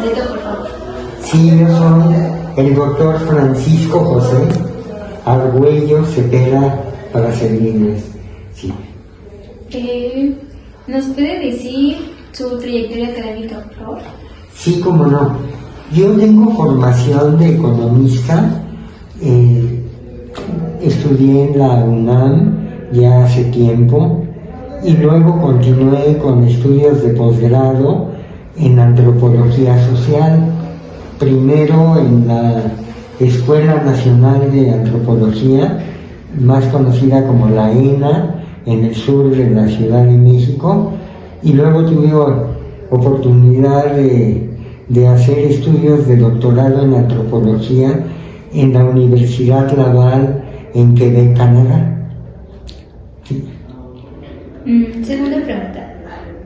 completo, por favor. Sí, yo soy el doctor Francisco José Argüello Cepeda para servirles. Sí. ¿Nos puede decir su trayectoria académica, por favor? Sí, cómo no. Yo tengo formación de economista. Estudié en la UNAM ya hace tiempo y luego continué con estudios de posgrado en antropología social. Primero en la Escuela Nacional de Antropología, más conocida como la ENA, en el sur de la Ciudad de México, y luego tuve oportunidad de hacer estudios de doctorado en antropología en la Universidad Laval en Quebec, Canadá. Sí. Segunda pregunta.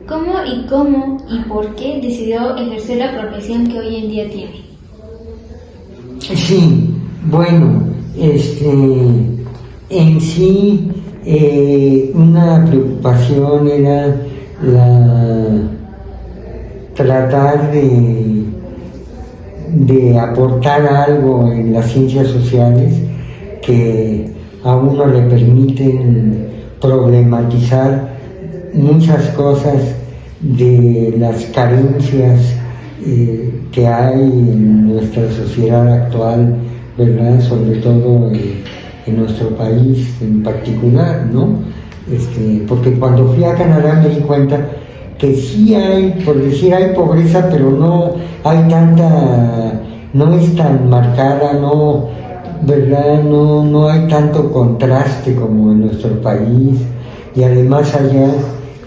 ¿Cómo y por qué decidió ejercer la profesión que hoy en día tiene? Sí, bueno, en sí una preocupación era tratar de aportar algo en las ciencias sociales que a uno le permiten problematizar muchas cosas de las carencias que hay en nuestra sociedad actual, ¿verdad? Sobre todo en nuestro país en particular, ¿no? Porque cuando fui a Canadá me di cuenta que sí hay, por decir, hay pobreza, pero no hay tanta, no es tan marcada, no, ¿verdad? No hay tanto contraste como en nuestro país, y además allá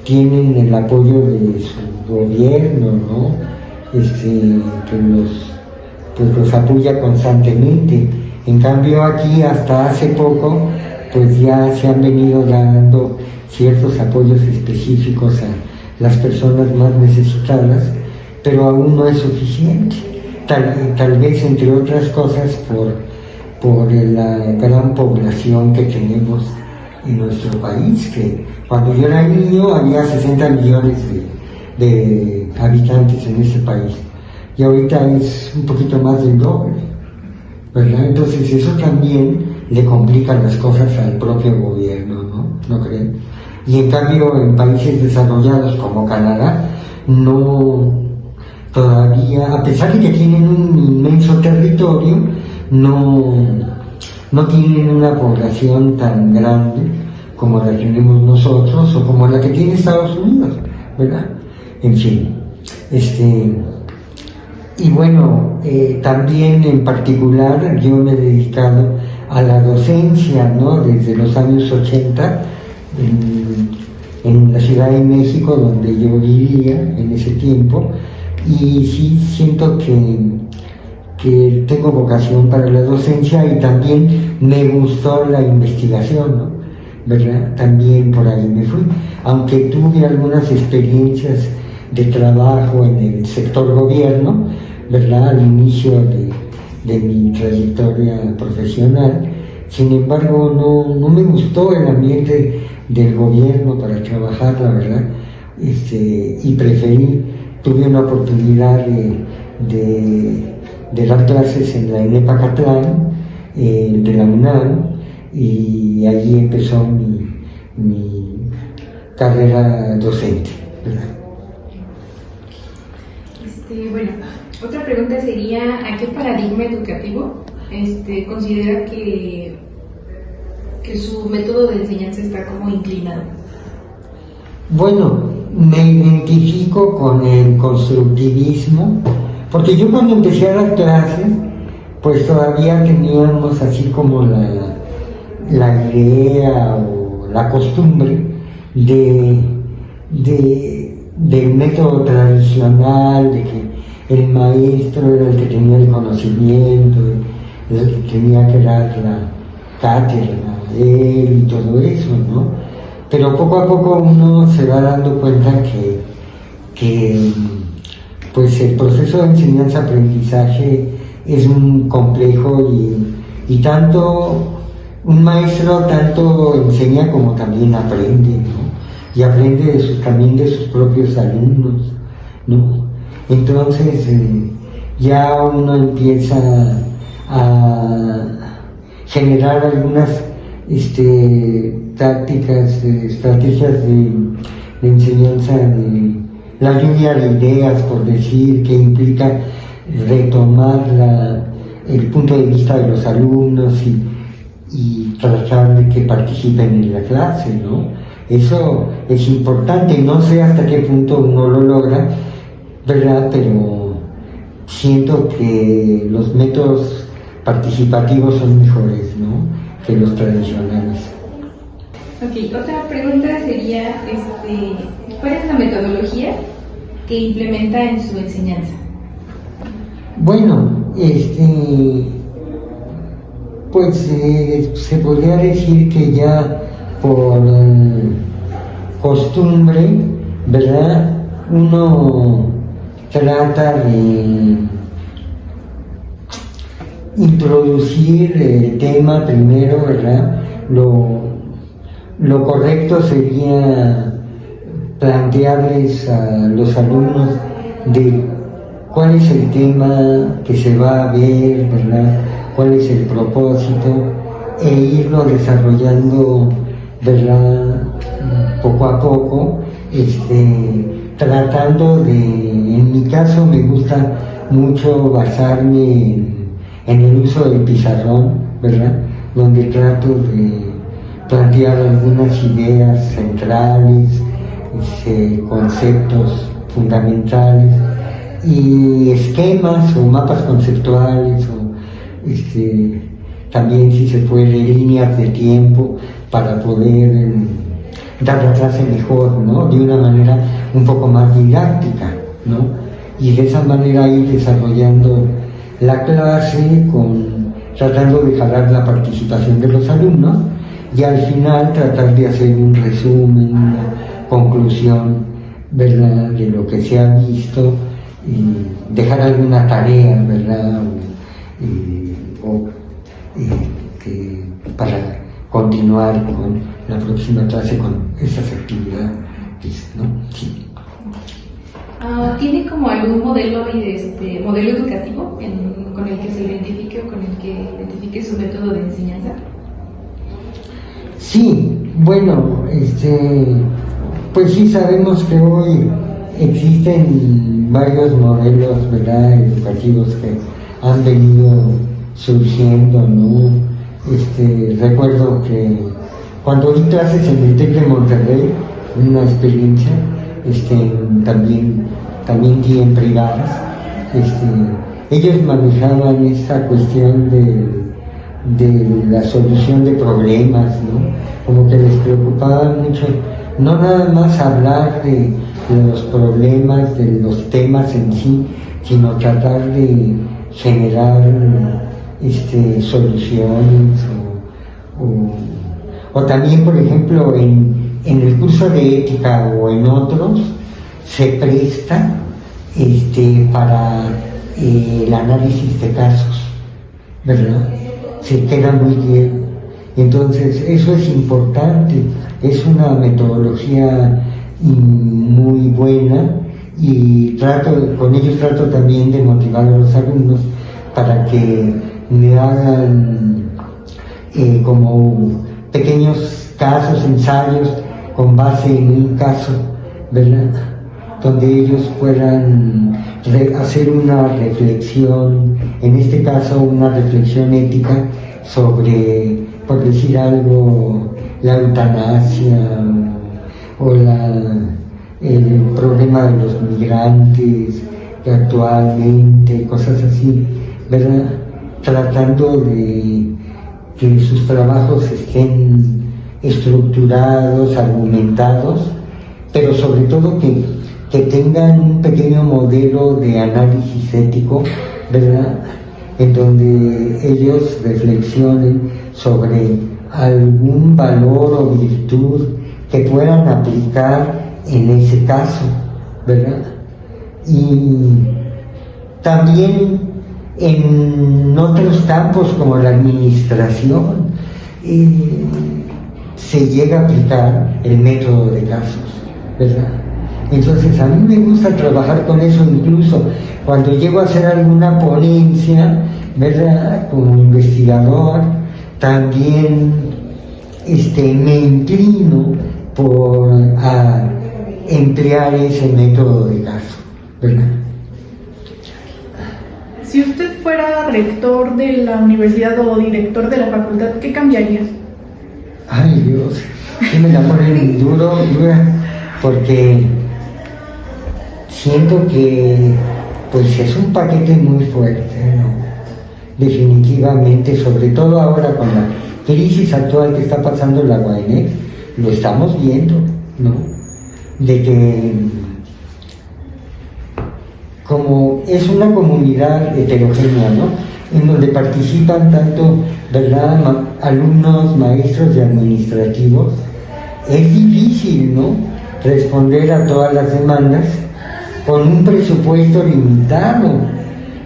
tienen el apoyo de su gobierno, ¿no? Que los apoya constantemente. En cambio aquí hasta hace poco pues ya se han venido dando ciertos apoyos específicos a las personas más necesitadas, pero aún no es suficiente, tal vez entre otras cosas por la gran población que tenemos en nuestro país, que cuando yo era niño había 60 millones de habitantes en ese país, y ahorita es un poquito más del doble, ¿verdad? Entonces eso también le complica las cosas al propio gobierno, ¿No creen? Y en cambio en países desarrollados como Canadá, todavía, a pesar de que tienen un inmenso territorio, no tienen una población tan grande como la tenemos nosotros o como la que tiene Estados Unidos, ¿verdad? En fin, y bueno, también en particular yo me he dedicado a la docencia, ¿no? Desde los años 80 en la Ciudad de México, donde yo vivía en ese tiempo, y sí siento que tengo vocación para la docencia, y también me gustó la investigación, ¿no? ¿Verdad? También por ahí me fui, aunque tuve algunas experiencias de trabajo en el sector gobierno, ¿verdad? Al inicio de mi trayectoria profesional. Sin embargo, no me gustó el ambiente del gobierno para trabajar, la verdad, y tuve una oportunidad de dar clases en la ENEP Acatlán, de la UNAM, y allí empezó mi carrera docente, ¿verdad? Bueno, otra pregunta sería, ¿a qué paradigma educativo considera que su método de enseñanza está como inclinado? Bueno, me identifico con el constructivismo, porque yo cuando empecé a dar clases, pues todavía teníamos así como la idea o la costumbre del método tradicional, de que el maestro era el que tenía el conocimiento, el que tenía que dar la cátedra, él y todo eso, ¿no? Pero poco a poco uno se va dando cuenta que pues el proceso de enseñanza-aprendizaje es un complejo, y tanto un maestro tanto enseña como también aprende, ¿no? Y aprende también de sus propios alumnos, ¿no? Entonces, ya uno empieza a generar algunas tácticas, estrategias de enseñanza, de la lluvia de ideas, por decir, que implica retomar el punto de vista de los alumnos y tratar de que participen en la clase, ¿no? Eso es importante, no sé hasta qué punto uno lo logra, ¿verdad? Pero siento que los métodos participativos son mejores, ¿no?, que los tradicionales. Ok, otra pregunta sería, ¿cuál es la metodología que implementa en su enseñanza? Bueno, pues se podría decir que ya por costumbre, ¿verdad?, uno trata de introducir el tema primero, ¿verdad? Lo correcto sería plantearles a los alumnos de cuál es el tema que se va a ver, ¿verdad?, cuál es el propósito, e irlo desarrollando, ¿verdad?, poco a poco, tratando de, en mi caso me gusta mucho basarme en el uso del pizarrón, ¿verdad?, donde trato de plantear algunas ideas centrales, conceptos fundamentales y esquemas o mapas conceptuales o también, si se puede, líneas de tiempo para poder dar la clase mejor, ¿no?, de una manera un poco más didáctica, ¿no?, y de esa manera ir desarrollando la clase tratando de jalar la participación de los alumnos y al final tratar de hacer un resumen, una conclusión, ¿verdad?, de lo que se ha visto y dejar alguna tarea, ¿verdad?, para continuar con la próxima clase con esas actividades, ¿no? Sí. ¿Tiene como algún modelo educativo con el que se identifique o con el que identifique su método de enseñanza? Sí, bueno, pues sí sabemos que hoy existen varios modelos, ¿verdad?, educativos que han venido surgiendo, ¿no? Recuerdo que cuando di clases en el TEC de Monterrey, una experiencia, también di en privadas, ellos manejaban esta cuestión de la solución de problemas, ¿no? Como que les preocupaba mucho no nada más hablar de los problemas, de los temas en sí, sino tratar de generar soluciones o también, por ejemplo, en el curso de ética o en otros se presta para el análisis de casos, ¿verdad? Se queda muy bien. Entonces eso es importante, es una metodología muy buena y con ellos trato también de motivar a los alumnos para que me hagan como pequeños casos, ensayos con base en un caso, ¿verdad?, donde ellos puedan hacer una reflexión, en este caso una reflexión ética sobre, por decir algo, la eutanasia o el problema de los migrantes actualmente, cosas así, ¿verdad?, tratando de que sus trabajos estén estructurados, argumentados, pero sobre todo que tengan un pequeño modelo de análisis ético, ¿verdad?, en donde ellos reflexionen sobre algún valor o virtud que puedan aplicar en ese caso, ¿verdad? Y también en otros campos como la administración se llega a aplicar el método de casos, ¿verdad? Entonces a mí me gusta trabajar con eso, incluso cuando llego a hacer alguna ponencia, ¿verdad? Como investigador, también me inclino por emplear ese método de caso, ¿verdad? Si usted fuera rector de la universidad o director de la facultad, ¿qué cambiaría? Ay Dios, sí me la ponen dura, porque siento que pues es un paquete muy fuerte, ¿no? Definitivamente, sobre todo ahora con la crisis actual que está pasando la UANEC, lo estamos viendo, ¿no? De que como es una comunidad heterogénea, ¿no? En donde participan tanto, ¿verdad?, alumnos, maestros y administrativos, es difícil, ¿no?, responder a todas las demandas con un presupuesto limitado,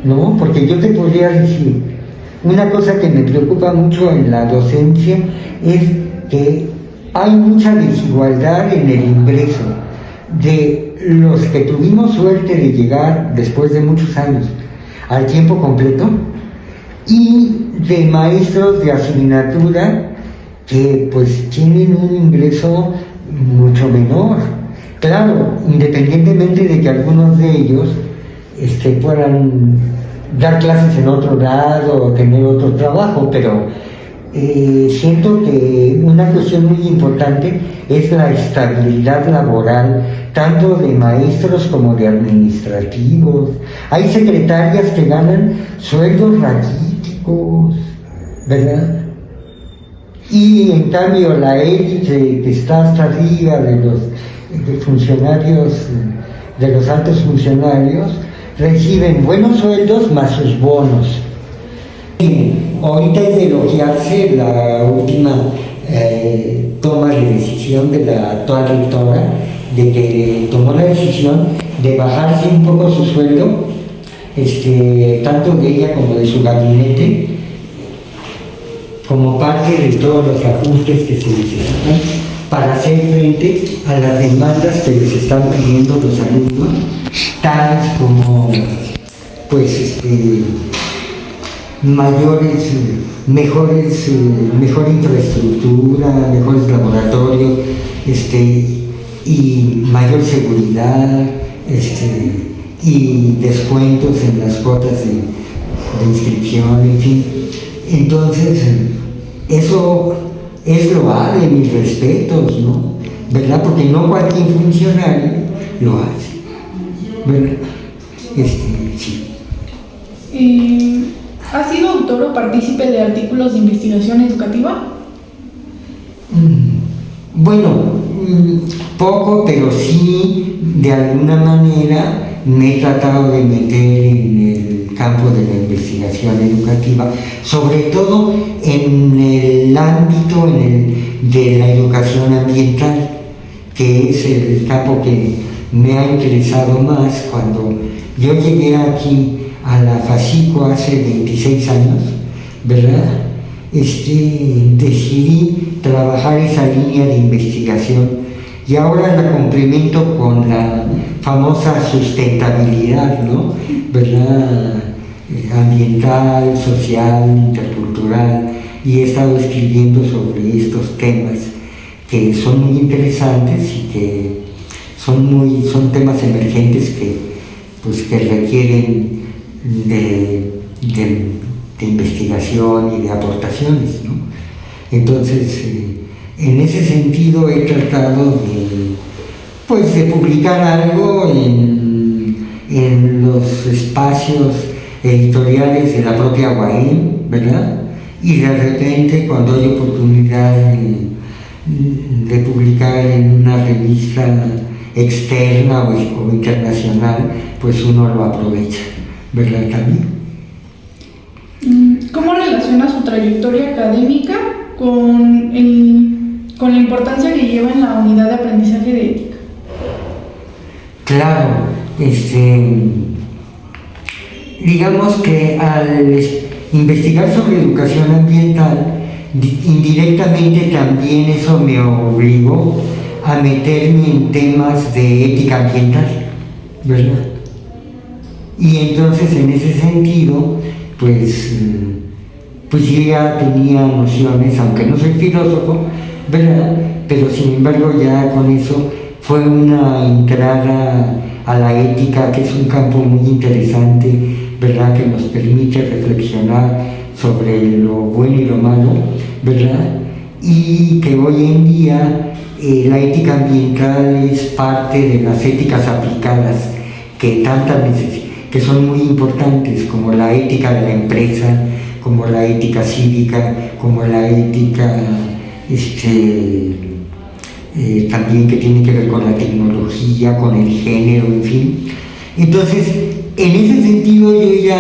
¿no? Porque yo te podría decir, una cosa que me preocupa mucho en la docencia es que hay mucha desigualdad en el ingreso de los que tuvimos suerte de llegar después de muchos años al tiempo completo y de maestros de asignatura que pues tienen un ingreso mucho menor. Claro, independientemente de que algunos de ellos puedan dar clases en otro lado o tener otro trabajo, pero siento que una cuestión muy importante es la estabilidad laboral, tanto de maestros como de administrativos. Hay secretarias que ganan sueldos raquíticos, ¿verdad? Y en cambio la élite que está hasta arriba de los funcionarios, de los altos funcionarios, reciben buenos sueldos más sus bonos. Ahorita es de elogiarse la última toma de decisión de la actual rectora, de que tomó la decisión de bajarse un poco su sueldo, tanto de ella como de su gabinete, como parte de todos los ajustes que se necesitan para hacer frente a las demandas que les están pidiendo los alumnos, tales como pues mejor infraestructura, mejores laboratorios, y mayor seguridad, y descuentos en las cuotas de inscripción, en fin. Entonces, eso es loable, mis respetos, ¿no? ¿Verdad? Porque no cualquier funcionario lo hace, ¿verdad? Sí. ¿Ha sido autor o partícipe de artículos de investigación educativa? Bueno, poco, pero sí, de alguna manera me he tratado de meter en el campo de la investigación educativa, sobre todo en el ámbito de la educación ambiental, que es el campo que me ha interesado más. Cuando yo llegué aquí a la FACICO hace 26 años, ¿verdad? Decidí trabajar esa línea de investigación y ahora la complemento con la famosa sustentabilidad, ¿no? ¿Verdad? Ambiental, social, intercultural, y he estado escribiendo sobre estos temas que son muy interesantes y que son temas emergentes que requieren de investigación y de aportaciones, ¿no? Entonces, en ese sentido he tratado de publicar algo en los espacios editoriales de la propia UAM, ¿verdad? Y de repente, cuando hay oportunidad de publicar en una revista externa o internacional, pues uno lo aprovecha, ¿verdad, también? ¿Cómo relaciona su trayectoria académica con la importancia que lleva en la unidad de aprendizaje de ética? Claro, digamos que al investigar sobre educación ambiental, indirectamente también eso me obligó a meterme en temas de ética ambiental, ¿verdad? Y entonces en ese sentido, pues yo ya tenía nociones, aunque no soy filósofo, ¿verdad? Pero sin embargo ya con eso fue una entrada a la ética, que es un campo muy interesante, ¿verdad? Que nos permite reflexionar sobre lo bueno y lo malo, ¿verdad? Y que hoy en día la ética ambiental es parte de las éticas aplicadas que que son muy importantes, como la ética de la empresa, como la ética cívica, como la ética también que tiene que ver con la tecnología, con el género, en fin. Entonces, en ese sentido yo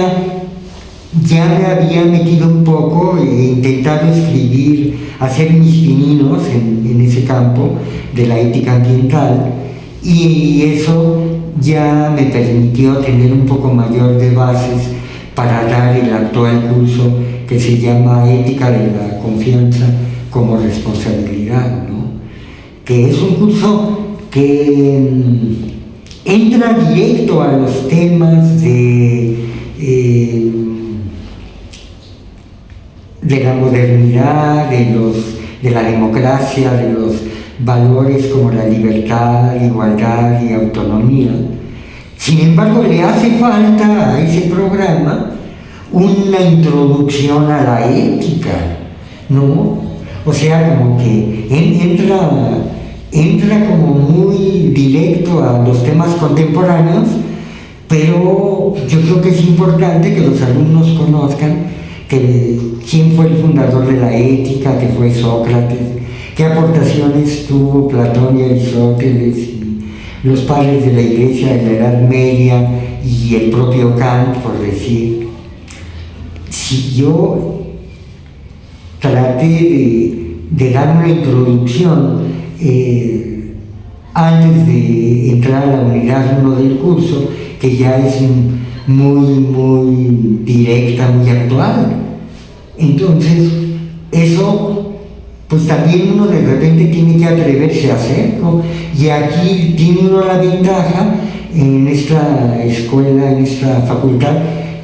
ya me había metido un poco, intentado escribir, hacer mis pininos en ese campo de la ética ambiental, y eso ya me permitió tener un poco mayor de bases para dar el actual curso que se llama Ética de la Confianza como Responsabilidad, ¿no? Que es un curso que entra directo a los temas de la modernidad, de la democracia, de los valores como la libertad, igualdad y autonomía. Sin embargo, le hace falta a ese programa una introducción a la ética, ¿no? O sea, como que entra como muy directo a los temas contemporáneos, pero yo creo que es importante que los alumnos conozcan quién fue el fundador de la ética, que fue Sócrates, qué aportaciones tuvo Platón y Aristóteles, y los padres de la Iglesia de la Edad Media y el propio Kant, por decir. Si yo traté de dar una introducción antes de entrar a la unidad 1 del curso, que ya es muy directa, muy actual. Entonces, eso, pues también uno de repente tiene que atreverse a hacerlo. Y aquí tiene uno la ventaja en esta escuela, en esta facultad,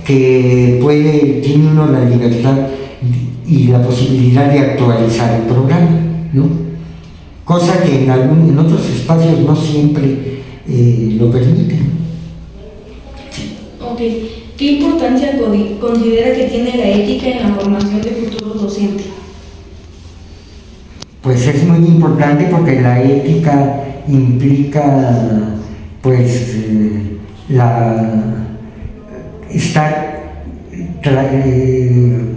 que tiene uno la libertad y la posibilidad de actualizar el programa, ¿no? Cosa que en otros espacios no siempre lo permiten. Ok. ¿Qué importancia considera que tiene la ética en la formación de futuros docentes? Pues es muy importante porque la ética implica, pues,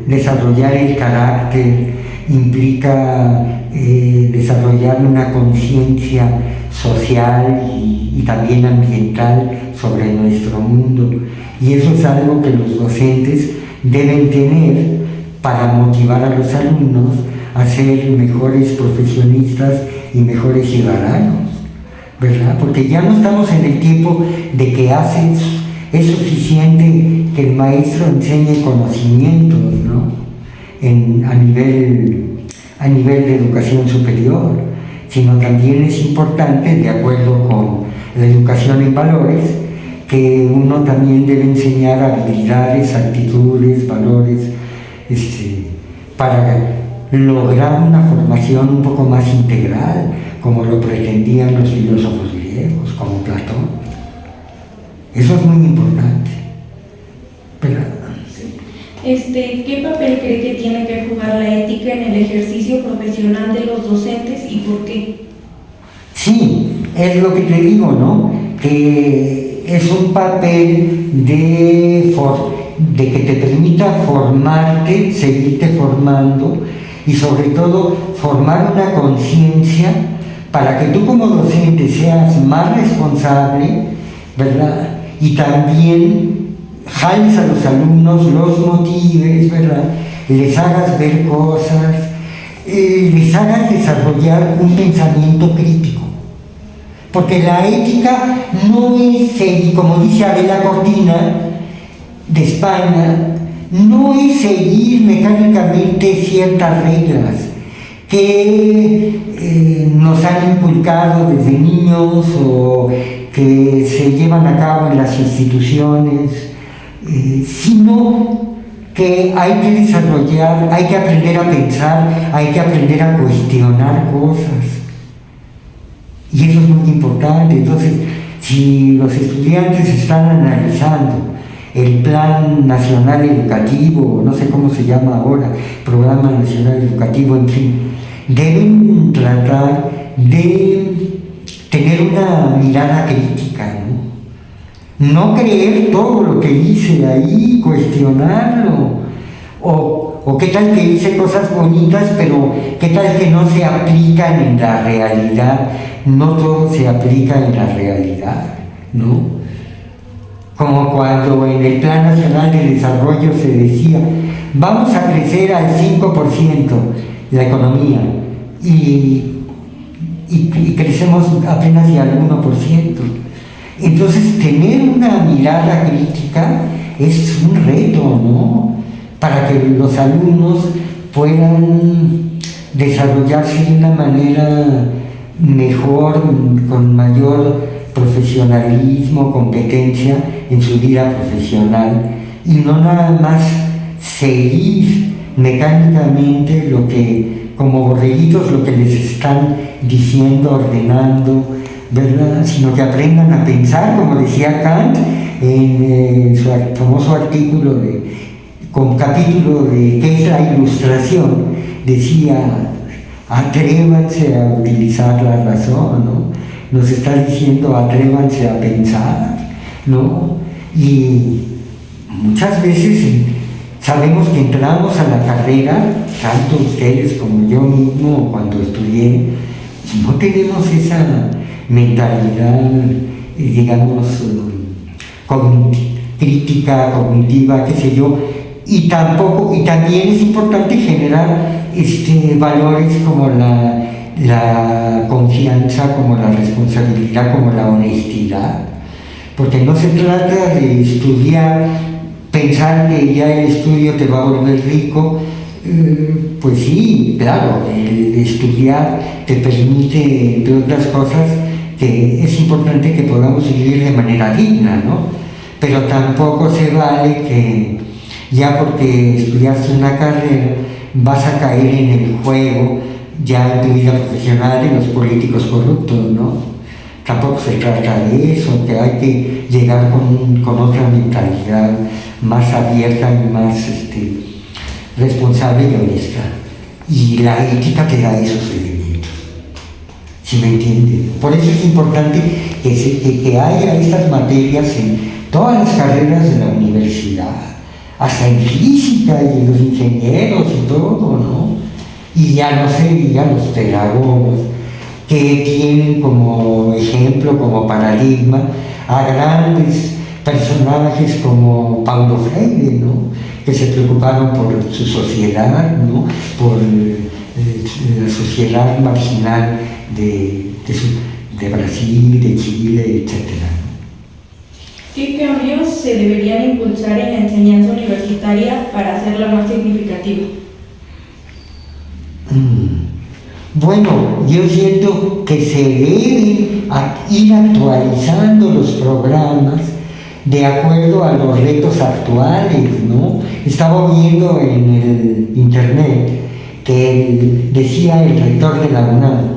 desarrollar el carácter, implica desarrollar una conciencia social y también ambiental sobre nuestro mundo. Y eso es algo que los docentes deben tener para motivar a los alumnos a ser mejores profesionistas y mejores ciudadanos, ¿verdad? Porque ya no estamos en el tiempo de que es suficiente que el maestro enseñe conocimientos, ¿no? A nivel de educación superior, sino también es importante, de acuerdo con la educación en valores, que uno también debe enseñar habilidades, actitudes, valores, para lograr una formación un poco más integral, como lo pretendían los filósofos griegos, como Platón. Eso es muy importante. ¿Qué papel cree que tiene que jugar la ética en el ejercicio profesional de los docentes y por qué? Sí, es lo que te digo, ¿no? Que es un papel de que te permita formarte, seguirte formando y sobre todo formar una conciencia para que tú como docente seas más responsable, ¿verdad? Y también jales a los alumnos, los motives, ¿verdad? Les hagas ver cosas, les hagas desarrollar un pensamiento crítico. Porque la ética no es, como dice Adela Cortina de España, no es seguir mecánicamente ciertas reglas, que nos han inculcado desde niños o que se llevan a cabo en las instituciones, sino que hay que desarrollar, hay que aprender a pensar, hay que aprender a cuestionar cosas. Y eso es muy importante. Entonces, si los estudiantes están analizando el Plan Nacional Educativo, no sé cómo se llama ahora, Programa Nacional Educativo, en fin, deben tratar de tener una mirada crítica, ¿no? No creer todo lo que dice ahí, cuestionarlo. O qué tal que dice cosas bonitas, pero qué tal que no se aplican en la realidad. No todo se aplica en la realidad, ¿no? Como cuando en el Plan Nacional de Desarrollo se decía, vamos a crecer al 5% la economía y crecemos apenas de al 1%. Entonces, tener una mirada crítica es un reto, ¿no? Para que los alumnos puedan desarrollarse de una manera mejor, con mayor profesionalismo, competencia en su vida profesional, y no nada más seguir mecánicamente lo que, como borreguitos, lo que les están diciendo, ordenando, ¿verdad? Sino que aprendan a pensar, como decía Kant en su famoso artículo con capítulo de ¿qué es la ilustración? Decía, atrévanse a utilizar la razón, ¿no? Nos está diciendo, atrévanse a pensar, ¿no? Y muchas veces sabemos que entramos a la carrera, tanto ustedes como yo mismo cuando estudié, no tenemos esa mentalidad, digamos, crítica, cognitiva, qué sé yo, y también es importante generar valores como la confianza, como la responsabilidad, como la honestidad, porque no se trata de estudiar, pensar que ya el estudio te va a volver rico. Pues sí, claro, el estudiar te permite, entre otras cosas, que es importante que podamos vivir de manera digna, ¿no? Pero tampoco se vale que ya porque estudiaste una carrera vas a caer en el juego ya en tu vida profesional de los políticos corruptos, ¿no? Tampoco se trata de eso, que hay que llegar con otra mentalidad más abierta y más responsable y honesta. Y la ética te da esos elementos, ¿sí me entiende? Por eso es importante que haya estas materias en todas las carreras de la universidad, hasta en física y en los ingenieros y todo, ¿no? Y ya no se digan los pedagogos, que tienen como ejemplo, como paradigma, a grandes personajes como Paulo Freire, ¿no? Que se preocuparon por su sociedad, ¿no? Por la sociedad marginal de Brasil, de Chile, etc. ¿Qué cambios se deberían impulsar en la enseñanza universitaria para hacerla más significativa? Bueno, yo siento que se deben ir actualizando los programas de acuerdo a los retos actuales, ¿no? Estaba viendo en el internet que decía el rector de la UNAM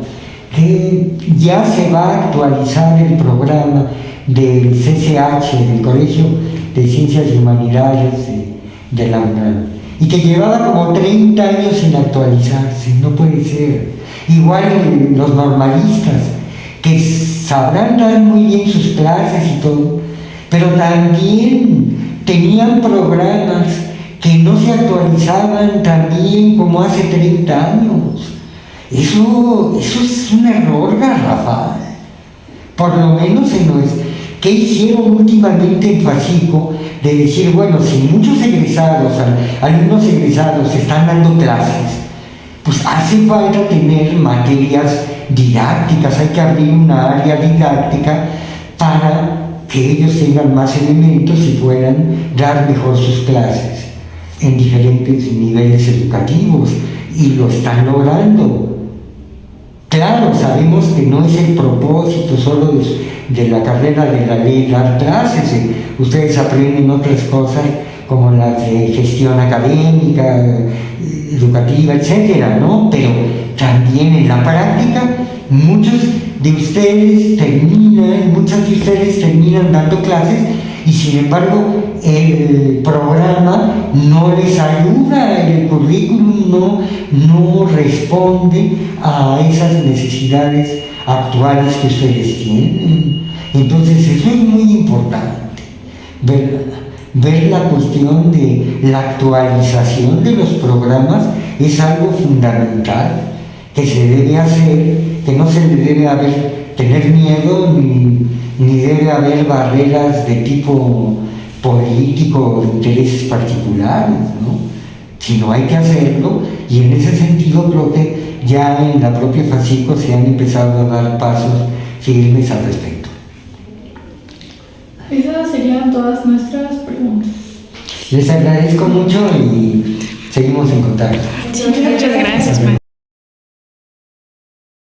que ya se va a actualizar el programa del CCH, del Colegio de Ciencias y Humanidades de la UNAM, y que llevaba como 30 años sin actualizarse. No puede ser. Igual los normalistas, que sabrán dar muy bien sus clases y todo, pero también tenían programas que no se actualizaban tan bien como hace 30 años. Eso es un error garrafal. Por lo menos ¿qué hicieron últimamente en FACICO? De decir, bueno, si muchos egresados, alumnos egresados están dando clases, pues hace falta tener materias didácticas, hay que abrir una área didáctica para que ellos tengan más elementos y puedan dar mejor sus clases en diferentes niveles educativos. y lo están logrando. Claro, sabemos que no es el propósito solo de la carrera de la ley dar clases. Ustedes aprenden otras cosas como las de gestión académica, educativa, etcétera, ¿no? Pero también en la práctica muchos de ustedes terminan dando clases y sin embargo el programa no les ayuda, el currículum no responde a esas necesidades actuales que ustedes tienen. Entonces eso es muy importante, ver la cuestión de la actualización de los programas es algo fundamental que se debe hacer, que no se le debe tener miedo ni debe haber barreras de tipo político o de intereses particulares, ¿no? Sino hay que hacerlo, y en ese sentido creo que ya en la propia FACICO se han empezado a dar pasos firmes al respecto. Esas serían todas nuestras preguntas. Les agradezco mucho y seguimos en contacto. Muchas gracias, maestro.